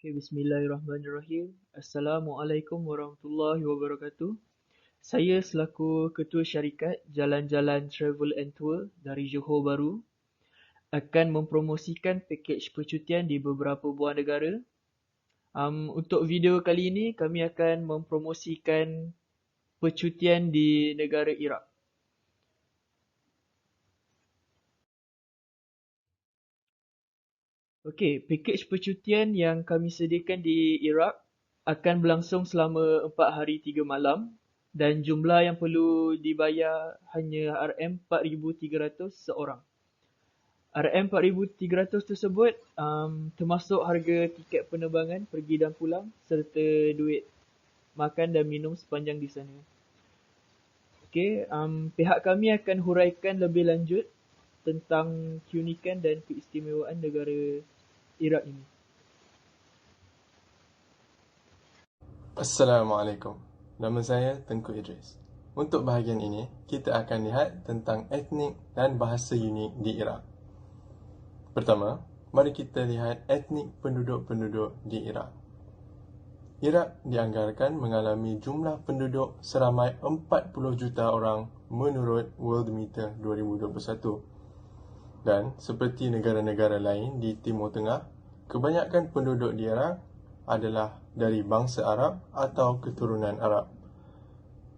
Okay, Bismillahirrahmanirrahim. Assalamualaikum warahmatullahi wabarakatuh. Saya selaku Ketua Syarikat Jalan-Jalan Travel and Tour dari Johor Bahru akan mempromosikan pakej percutian di beberapa buah negara. Untuk video kali ini, kami akan mempromosikan percutian di negara Iraq. Okey, pakej percutian yang kami sediakan di Iraq akan berlangsung selama 4 hari 3 malam dan jumlah yang perlu dibayar hanya RM4,300 seorang. RM4,300 tersebut termasuk harga tiket penerbangan pergi dan pulang serta duit makan dan minum sepanjang di sana. Okey, pihak kami akan huraikan lebih lanjut tentang keunikan dan keistimewaan negara Iraq ini. Assalamualaikum. Nama saya Tengku Idris. Untuk bahagian ini, kita akan lihat tentang etnik dan bahasa unik di Iraq. Pertama, mari kita lihat etnik penduduk-penduduk di Iraq. Iraq dianggarkan mengalami jumlah penduduk seramai 40 juta orang menurut Worldometer 2021. Dan seperti negara-negara lain di Timur Tengah, kebanyakan penduduk di Iraq adalah dari bangsa Arab atau keturunan Arab.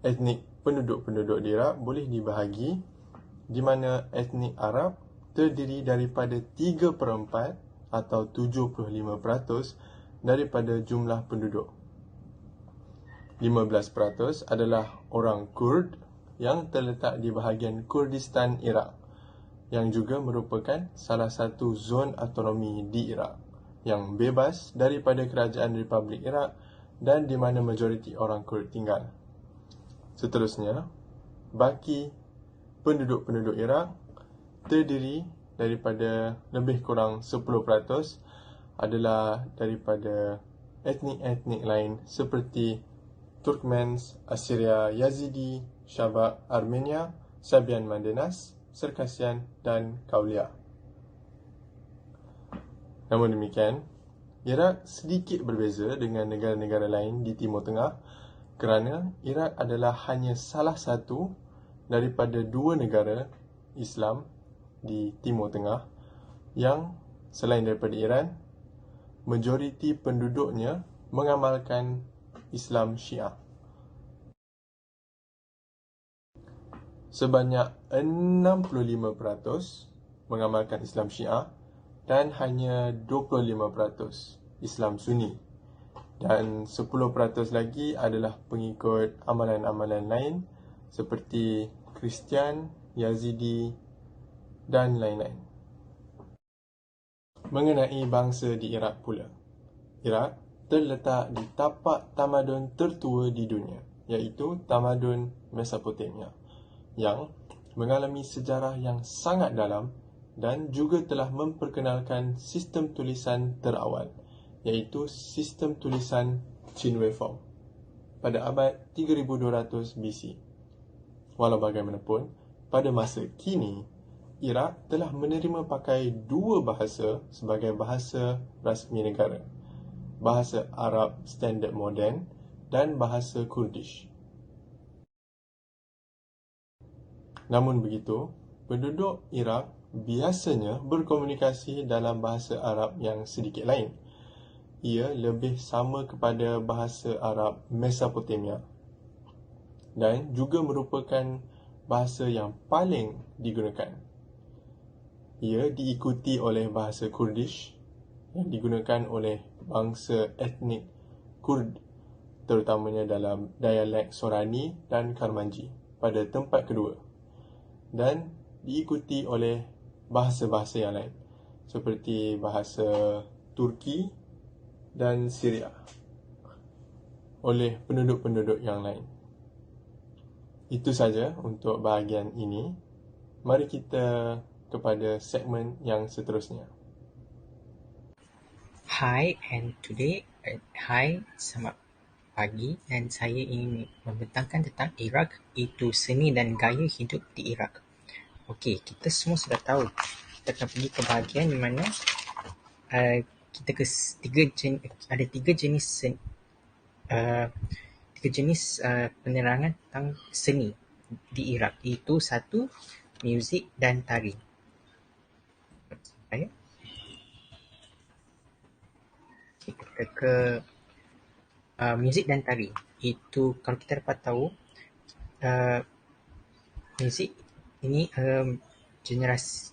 Etnik penduduk-penduduk di Iraq boleh dibahagi di mana etnik Arab terdiri daripada 3/4 atau 75% daripada jumlah penduduk. 15% adalah orang Kurd yang terletak di bahagian Kurdistan Iraq, yang juga merupakan salah satu zon autonomi di Iraq yang bebas daripada kerajaan Republik Iraq dan di mana majoriti orang Kurd tinggal. Seterusnya, baki penduduk-penduduk Iraq terdiri daripada lebih kurang 10% adalah daripada etnik-etnik lain seperti Turkmens, Assyria, Yazidi, Shabak, Armenia, Sabian Mandenas, Sirkasian dan Kaulia. Namun demikian, Iraq sedikit berbeza dengan negara-negara lain di Timur Tengah kerana Iraq adalah hanya salah satu daripada 2 negara Islam di Timur Tengah yang selain daripada Iran, majoriti penduduknya mengamalkan Islam Syiah. Sebanyak 65% mengamalkan Islam Syiah dan hanya 25% Islam Sunni. Dan 10% lagi adalah pengikut amalan-amalan lain seperti Kristian, Yazidi dan lain-lain. Mengenai bangsa di Iraq pula. Iraq terletak di tapak tamadun tertua di dunia, iaitu tamadun Mesopotamia, yang mengalami sejarah yang sangat dalam dan juga telah memperkenalkan sistem tulisan terawal, iaitu sistem tulisan cuneiform pada abad 3200 BC. Walau bagaimanapun, pada masa kini, Iraq telah menerima pakai 2 bahasa sebagai bahasa rasmi negara. Bahasa Arab Standard Modern dan bahasa Kurdish. Namun begitu, penduduk Iraq biasanya berkomunikasi dalam bahasa Arab yang sedikit lain. Ia lebih sama kepada bahasa Arab Mesopotamia dan juga merupakan bahasa yang paling digunakan. Ia diikuti oleh bahasa Kurdish yang digunakan oleh bangsa etnik Kurd, terutamanya dalam dialek Sorani dan Karmanji pada tempat kedua, dan diikuti oleh bahasa-bahasa yang lain seperti bahasa Turki dan Syria oleh penduduk-penduduk yang lain. Itu saja untuk bahagian ini. Mari kita kepada segmen yang seterusnya. Selamat pagi, dan saya ingin membentangkan tentang Iraq, itu seni dan gaya hidup di Iraq. Okey, kita semua sudah tahu. Kita akan pergi ke bahagian di mana kita ke ada tiga jenis penerangan tentang seni di Iraq, iaitu satu, muzik dan tari. Baik. Kita ke muzik dan tari. Itu kalau kita dapat tahu, muzik ini generasi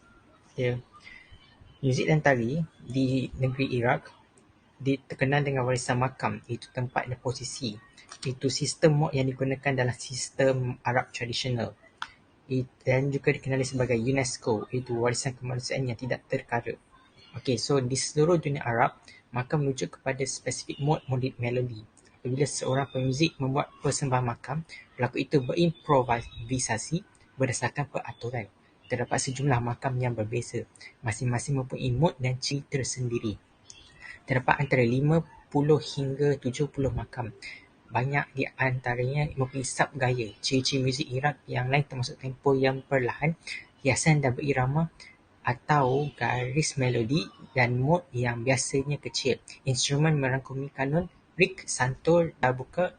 muzik dan tari di negeri Iraq terkenal dengan warisan makam, iaitu tempat dan posisi. Itu sistem mod yang digunakan dalam sistem Arab tradisional dan juga dikenali sebagai UNESCO, iaitu warisan kemanusiaan yang tidak terkara. Okey, so di seluruh dunia Arab, makam merujuk kepada spesifik mod melodi. Apabila seorang pemuzik membuat persembahan makam, pelaku itu berimprovisasi berdasarkan peraturan. Terdapat sejumlah makam yang berbeza, masing-masing mempunyai mod dan ciri tersendiri. Terdapat antara 50 hingga 70 makam. Banyak di antaranya mempunyai sub-gaya. Ciri-ciri muzik Iraq yang lain termasuk tempo yang perlahan, hiasan dan berirama atau garis melodi dan mod yang biasanya kecil. Instrumen merangkumi kanun, rik, santur, darbuka,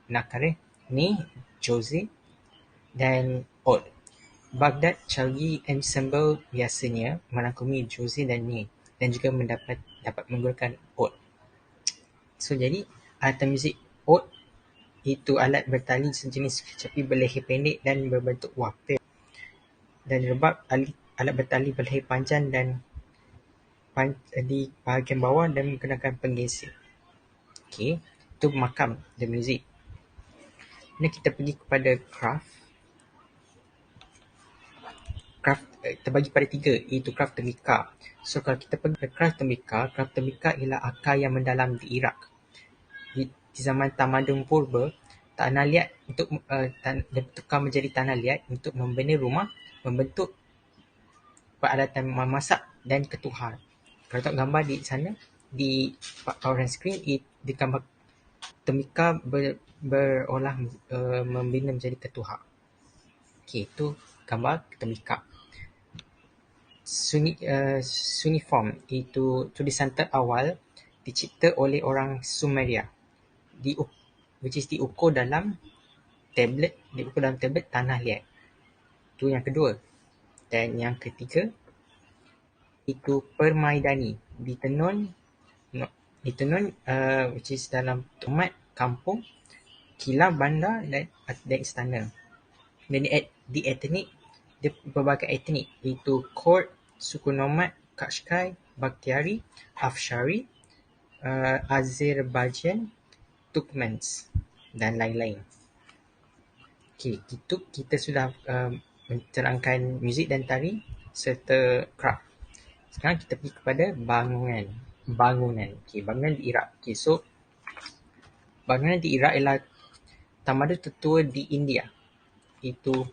nakareh, ni, jose dan oud. Baghdad Chalgi Ensemble biasanya merangkumi jose dan ni, dan juga dapat menggunakan oud. So jadi alat muzik oud itu alat bertali sejenis kecapi berleher pendek dan berbentuk wapil, dan rebab alat bertali berleher panjang dan di bahagian bawah dan menggunakan penggeser. Okey, itu makam dan muzik. Kemudian kita pergi kepada craft. Craft terbagi pada tiga, iaitu craft tembikar. So kalau kita pergi ke craft tembikar ialah akar yang mendalam di Iraq. Di zaman tamadun purba, tanah liat ditukar menjadi tanah liat untuk membina rumah, membentuk peralatan memasak dan ketuhar. Kalau tengok gambar di sana, di power screen, di gambar tembikar berolah membina menjadi ketuhar. Okey, itu gambar tembikar. Suniform, itu tulisan terawal dicipta oleh orang Sumeria, diukur dalam tablet tanah liat. Itu yang kedua. Dan yang ketiga, itu permaidani, ditenun which is dalam tomat kampung, kilang bandar dan istana. Dan di etnik, dia berbagai etnik, iaitu Kurd, suku nomad, Qashqai, Bakhtiari, Afshari, Azerbaijan, Turkmens dan lain-lain. Okey, itu kita sudah mencerangkan muzik dan tari serta craft. Sekarang kita pergi kepada bangunan. Okey, bangunan di Iraq. Okey, so bangunan di Iraq ialah tamadun tertua di India. Itu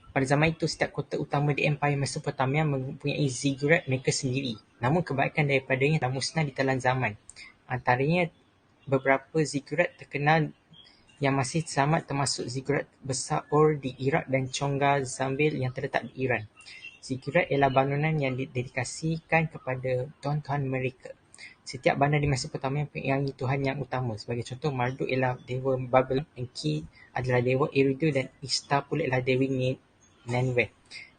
pada zaman itu setiap kota utama di Empire Mesopotamia mempunyai ziggurat mereka sendiri. Namun kebanyakan daripadanya telah musnah di telan zaman. Antaranya beberapa ziggurat terkenal yang masih selamat termasuk ziggurat besar Ur di Iraq dan Chonga Zambil yang terletak di Iran. Ziggurat ialah bangunan yang didedikasikan kepada tuhan-tuhan mereka. Setiap bandar di Mesopotamia mempunyai tuhan yang utama. Sebagai contoh, Marduk ialah dewa Babylon, Enki adalah dewa Eridu dan Ishtar pula ialah dewi Nineveh.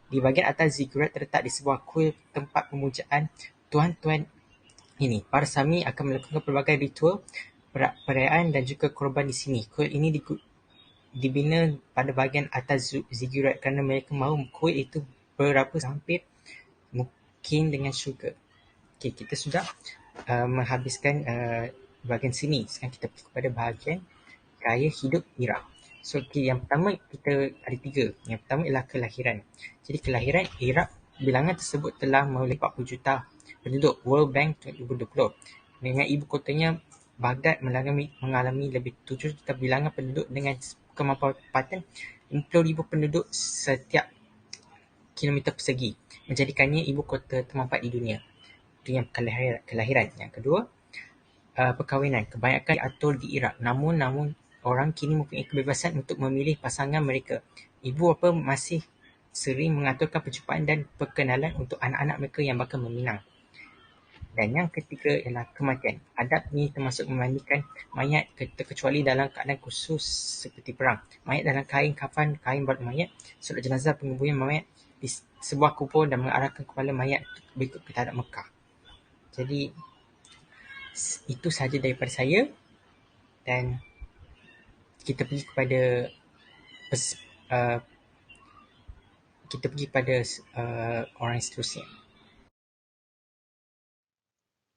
Di bahagian atas ziggurat terletak di sebuah kuil tempat pemujaan tuhan-tuhan ini. Para Sami akan melakukan pelbagai ritual, perayaan dan juga korban di sini. Kuil ini dibina pada bahagian atas ziggurat kerana mereka mahu kuil itu berapa hampir mungkin dengan syurga. Okey, kita sudah menghabiskan bahagian sini. Sekarang kita pergi kepada bahagian gaya hidup Iraq. So, yang pertama kita ada tiga. Yang pertama ialah kelahiran. Jadi kelahiran Iraq, bilangan tersebut telah melebihi 40 juta penduduk. World Bank 2020. Dengan ibu kotanya Baghdad mengalami lebih 7 juta bilangan penduduk dengan kemampuan 50,000 penduduk setiap kilometer persegi, menjadikannya ibu kota termempat di dunia. Itu yang kelahiran. Yang kedua, perkahwinan. Kebanyakan diatur di Iraq. Namun orang kini mempunyai kebebasan untuk memilih pasangan mereka. Ibu bapa masih sering mengaturkan perjumpaan dan perkenalan untuk anak-anak mereka yang bakal meminang. Dan yang ketiga ialah kematian. Adab ni termasuk memandikan mayat kecuali dalam keadaan khusus seperti perang. Mayat dalam kain kafan, kain balut mayat, solat jenazah, penguburan mayat di sebuah kubur dan mengarahkan kepala mayat berikut ke hadap Mekah. Jadi itu sahaja daripada saya, dan kita pergi kepada orang yang seterusnya.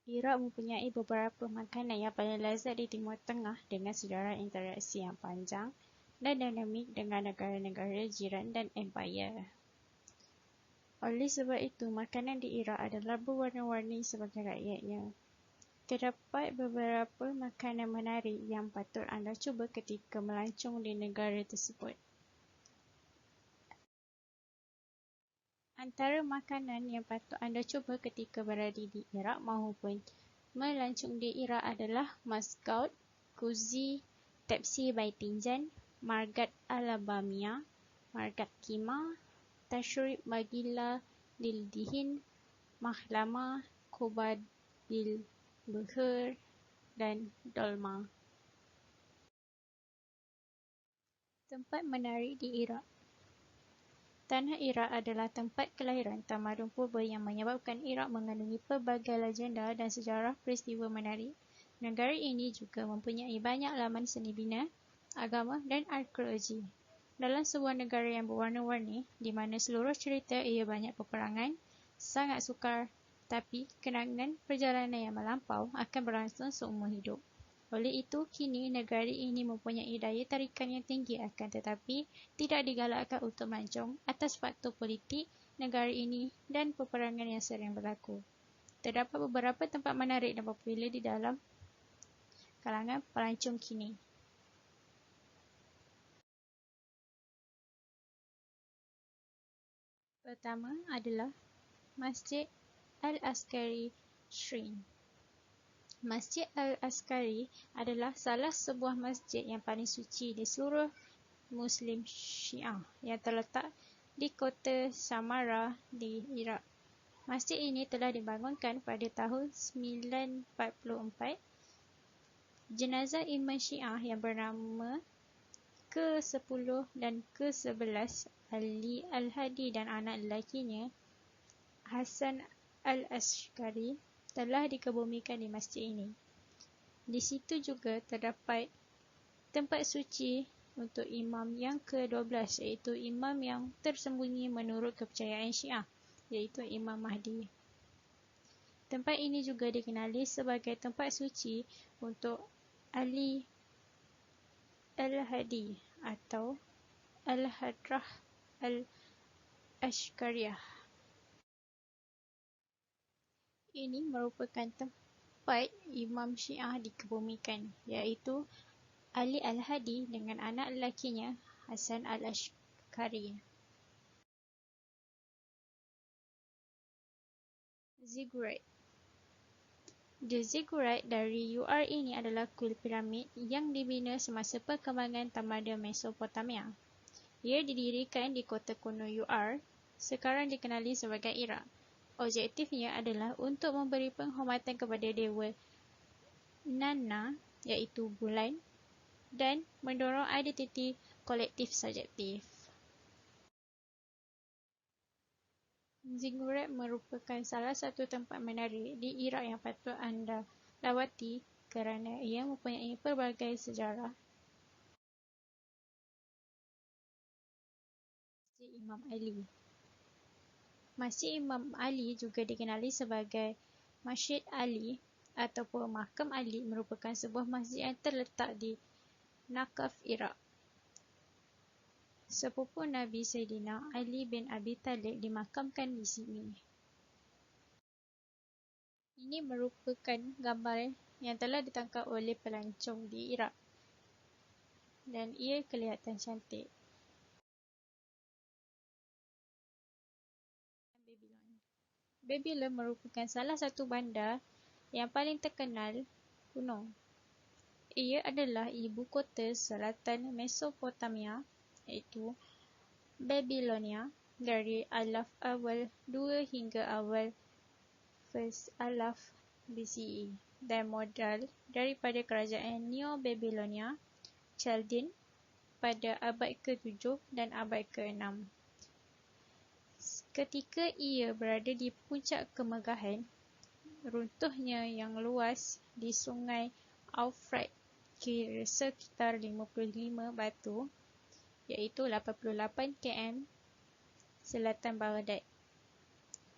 Iraq mempunyai beberapa makanan yang paling lezat di Timur Tengah dengan sejarah interaksi yang panjang dan dinamik dengan negara-negara jiran dan empayar. Oleh sebab itu, makanan di Iraq adalah berwarna-warni sebagai rakyatnya. Terdapat beberapa makanan menarik yang patut anda cuba ketika melancong di negara tersebut. Antara makanan yang patut anda cuba ketika berada di Iraq maupun melancong di Iraq adalah Masgout, Kuzi, Tepsi Baitinjan, Margat Alabamia, Margat Kima, Tashrib Bagila Lildihin, Mahlama, Kobad Bil Buhur, dan Dolma. Tempat menarik di Iraq. Tanah Iraq adalah tempat kelahiran tamadun purba yang menyebabkan Iraq mengandungi pelbagai legenda dan sejarah peristiwa menarik. Negara ini juga mempunyai banyak laman seni bina, agama dan arkeologi. Dalam sebuah negara yang berwarna-warni, di mana seluruh cerita ia banyak peperangan, sangat sukar, tapi kenangan perjalanan yang melampau akan berlangsung seumur hidup. Oleh itu, kini negara ini mempunyai daya tarikan yang tinggi, akan tetapi tidak digalakkan untuk melancong atas faktor politik negara ini dan peperangan yang sering berlaku. Terdapat beberapa tempat menarik dan popular di dalam kalangan pelancong kini. Pertama adalah Masjid Al-Askari Shrin. Masjid Al-Askari adalah salah sebuah masjid yang paling suci di seluruh Muslim Syiah yang terletak di kota Samarra di Iraq. Masjid ini telah dibangunkan pada tahun 944. Jenazah Imam Syiah yang bernama ke-10 dan ke-11 Ali Al-Hadi dan anak lelakinya Hasan Al-Askari telah dikebumikan di masjid ini. Di situ juga terdapat tempat suci untuk imam yang ke-12, iaitu imam yang tersembunyi menurut kepercayaan Syiah, iaitu Imam Mahdi. Tempat ini juga dikenali sebagai tempat suci untuk Ali Al-Hadi atau Al-Hadrah Al-Ashkariyah. Ini merupakan tempat Imam Syiah dikebumikan, iaitu Ali Al-Hadi dengan anak lelakinya Hasan Al-Ashkari. Ziggurat. The Ziggurat dari UR ini adalah kuil piramid yang dibina semasa perkembangan tamadun Mesopotamia. Ia didirikan di kota kuno UR, sekarang dikenali sebagai Iraq. Objektifnya adalah untuk memberi penghormatan kepada dewa Nanna, iaitu bulan, dan mendorong identiti kolektif subjektif. Ziggurat merupakan salah satu tempat menarik di Iraq yang patut anda lawati kerana ia mempunyai pelbagai sejarah. Masjid Imam Ali. Masjid Imam Ali juga dikenali sebagai Masjid Ali ataupun Makam Ali, merupakan sebuah masjid yang terletak di Naqaf, Iraq. Sepupu Nabi Sayyidina Ali bin Abi Talib dimakamkan di sini. Ini merupakan gambar yang telah ditangkap oleh pelancong di Iraq dan ia kelihatan cantik. Babylon merupakan salah satu bandar yang paling terkenal kuno. Ia adalah ibu kota selatan Mesopotamia, iaitu Babylonia, dari alaf awal 2 hingga awal first alaf BCE dan modal daripada kerajaan Neo-Babylonia, Chaldean pada abad ke-7 dan abad ke-6. Ketika ia berada di puncak kemegahan, runtuhnya yang luas di Sungai Eufrat kira sekitar 55 batu, iaitu 88 km selatan Baghdad,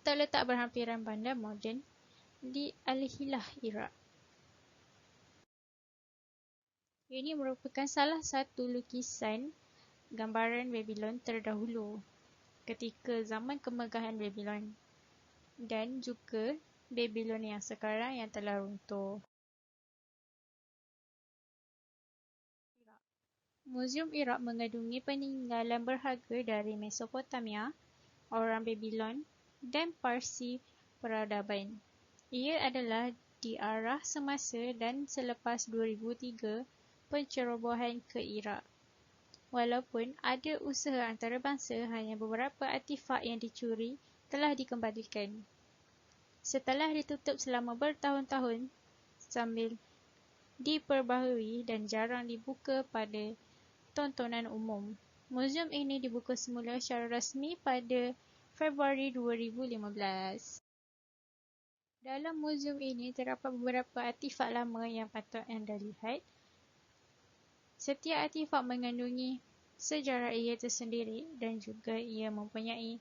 terletak berhampiran bandar moden di Al-Hilah, Iraq. Ini merupakan salah satu lukisan gambaran Babylon terdahulu ketika zaman kemegahan Babylon dan juga Babylon yang sekarang yang telah runtuh. Muzium Iraq mengandungi peninggalan berharga dari Mesopotamia, orang Babylon dan Parsi peradaban. Ia adalah diarah semasa dan selepas 2003 pencerobohan ke Iraq. Walaupun ada usaha antarabangsa, hanya beberapa artifak yang dicuri telah dikembalikan. Setelah ditutup selama bertahun-tahun sambil diperbaharui dan jarang dibuka pada tontonan umum, muzium ini dibuka semula secara rasmi pada Februari 2015. Dalam muzium ini terdapat beberapa artifak lama yang patut anda lihat. Setiap artifak mengandungi sejarah ia tersendiri dan juga ia mempunyai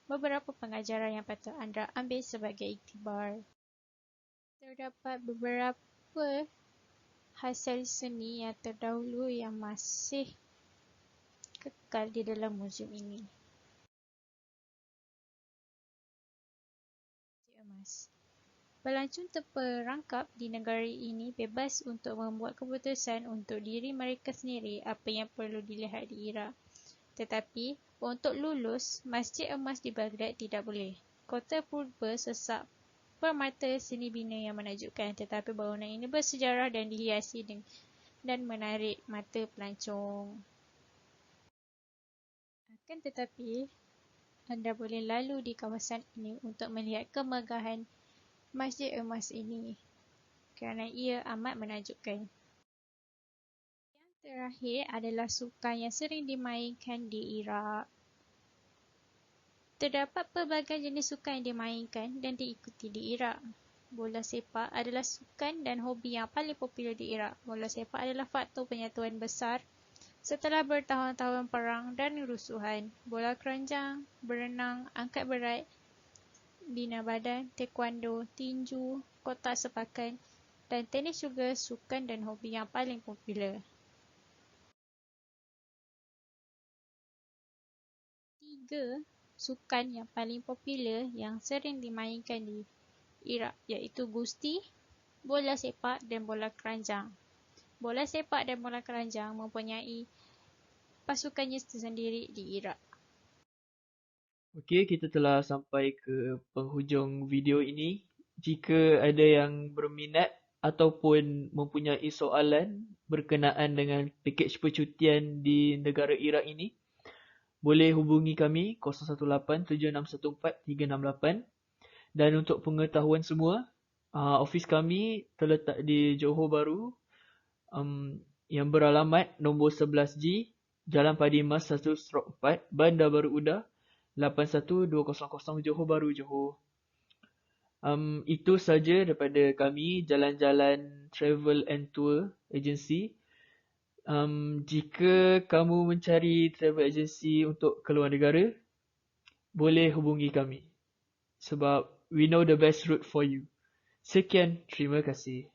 beberapa pengajaran yang patut anda ambil sebagai iktibar. Terdapat beberapa hasil seni yang terdahulu yang masih kekal di dalam muzium ini. Emas. Pelancong terperangkap di negara ini bebas untuk membuat keputusan untuk diri mereka sendiri apa yang perlu dilihat di Iraq. Tetapi, untuk lulus, Masjid Emas di Baghdad tidak boleh. Kota purba sesak permata seni bina yang menakjubkan, tetapi bangunan ini bersejarah dan dihiasi dan menarik mata pelancong. Akan tetapi, anda boleh lalu di kawasan ini untuk melihat kemegahan Masjid Emas ini kerana ia amat menakjubkan. Yang terakhir adalah sukan yang sering dimainkan di Iraq. Terdapat pelbagai jenis sukan yang dimainkan dan diikuti di Iraq. Bola sepak adalah sukan dan hobi yang paling popular di Iraq. Bola sepak adalah faktor penyatuan besar setelah bertahun-tahun perang dan kerusuhan. Bola keranjang, berenang, angkat berat, bina badan, taekwondo, tinju, kotak sepakan dan tenis juga sukan dan hobi yang paling popular. 3 sukan yang paling popular yang sering dimainkan di Iraq iaitu gusti, bola sepak dan bola keranjang. Bola sepak dan bola keranjang mempunyai pasukannya tersendiri di Iraq. Okey, kita telah sampai ke penghujung video ini. Jika ada yang berminat ataupun mempunyai soalan berkenaan dengan pakej percutian di negara Iraq ini, boleh hubungi kami 018-7614-368. Dan untuk pengetahuan semua, ofis kami terletak di Johor Bahru, yang beralamat nombor 11G, Jalan Padimas 1/4, Bandar Baru Udah, 81200 Johor Bahru, Johor. Itu saja daripada kami, Jalan-Jalan Travel and Tour Agency. Jika kamu mencari travel agency untuk keluar negara, boleh hubungi kami sebab we know the best route for you. Sekian, terima kasih.